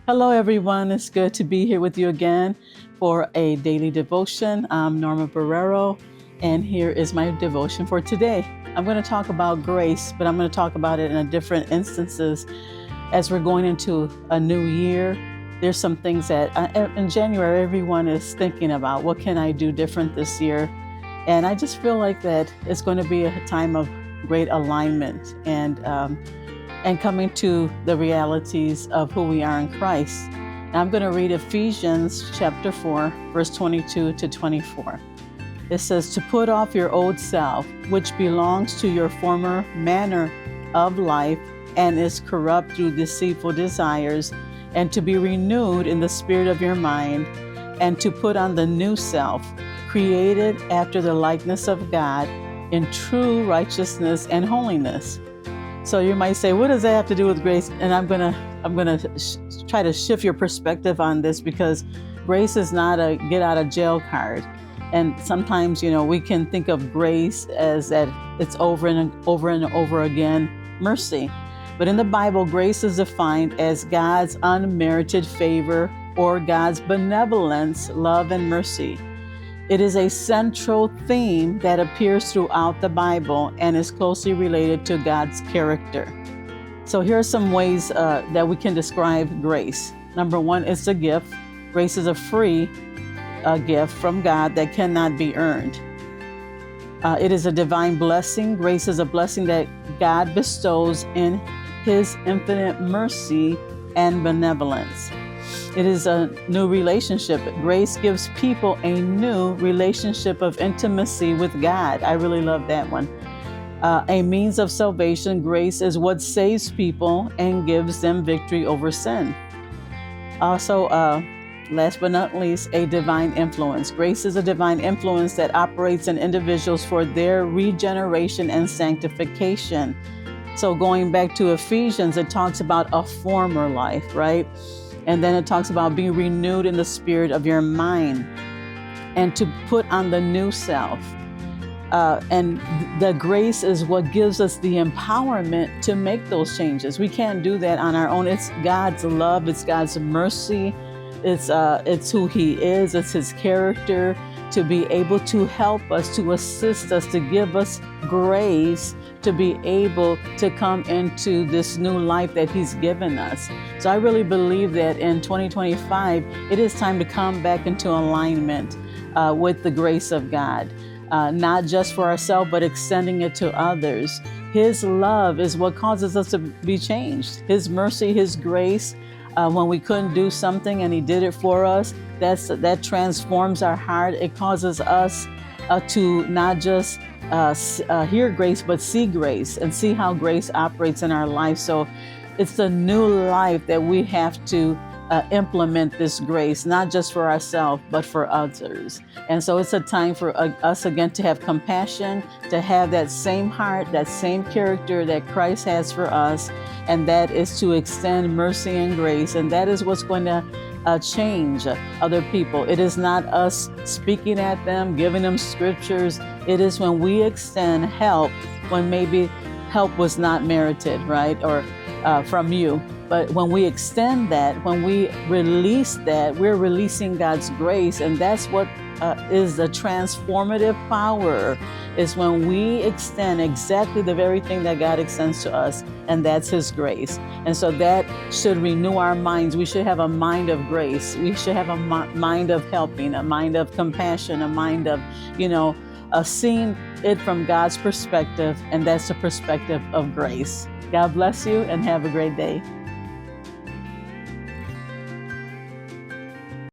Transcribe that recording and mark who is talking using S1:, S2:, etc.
S1: Hello, everyone. It's good to be here with you again for a daily devotion. I'm Norma Barrero, and here is my devotion for today. I'm going to talk about grace, but I'm going to talk about it in a different instances as we're going into a new year. There's some things that in January, everyone is thinking about. What can I do different this year? And I just feel like that it's going to be a time of great alignment and coming to the realities of who we are in Christ. Now I'm going to read Ephesians chapter 4, verse 22 to 24. It says, "To put off your old self, which belongs to your former manner of life and is corrupt through deceitful desires, and to be renewed in the spirit of your mind, and to put on the new self, created after the likeness of God in true righteousness and holiness." So you might say, what does that have to do with grace? And I'm gonna try to shift your perspective on this, because grace is not a get out of jail card. And sometimes, we can think of grace as that it's over and over again mercy. But in the Bible, grace is defined as God's unmerited favor or God's benevolence, love, and mercy. It is a central theme that appears throughout the Bible and is closely related to God's character. So here are some ways that we can describe grace. Number one, it's a gift. Grace is a free gift from God that cannot be earned. It is a divine blessing. Grace is a blessing that God bestows in His infinite mercy and benevolence. It is a new relationship. Grace gives people a new relationship of intimacy with God. I really love that one. A means of salvation. Grace is what saves people and gives them victory over sin. Also, last but not least, a divine influence. Grace is a divine influence that operates in individuals for their regeneration and sanctification. So going back to Ephesians, it talks about a former life, right? And then it talks about being renewed in the spirit of your mind and to put on the new self. And the grace is what gives us the empowerment to make those changes. We can't do that on our own. It's God's love. It's God's mercy. It's who He is. It's His character to be able to help us, to assist us, to give us grace to be able to come into this new life that He's given us. So I really believe that in 2025, it is time to come back into alignment with the grace of God, not just for ourselves, but extending it to others. His love is what causes us to be changed. His mercy, His grace, when we couldn't do something and He did it for us, that transforms our heart. It causes us to not just hear grace, but see grace and see how grace operates in our life. So it's the new life that we have to implement this grace, not just for ourselves, but for others. And so it's a time for us again to have compassion, to have that same heart, that same character that Christ has for us. And that is to extend mercy and grace. And that is what's going to change other people. It is not us speaking at them, giving them scriptures. It is when we extend help, when maybe help was not merited, right? Or from you. But when we extend that, when we release that, we're releasing God's grace. And that's what is the transformative power, is when we extend exactly the very thing that God extends to us, and that's His grace. And so that should renew our minds. We should have a mind of grace. We should have a mind of helping, a mind of compassion, a mind of, seeing it from God's perspective, and that's the perspective of grace. God bless you and have a great day.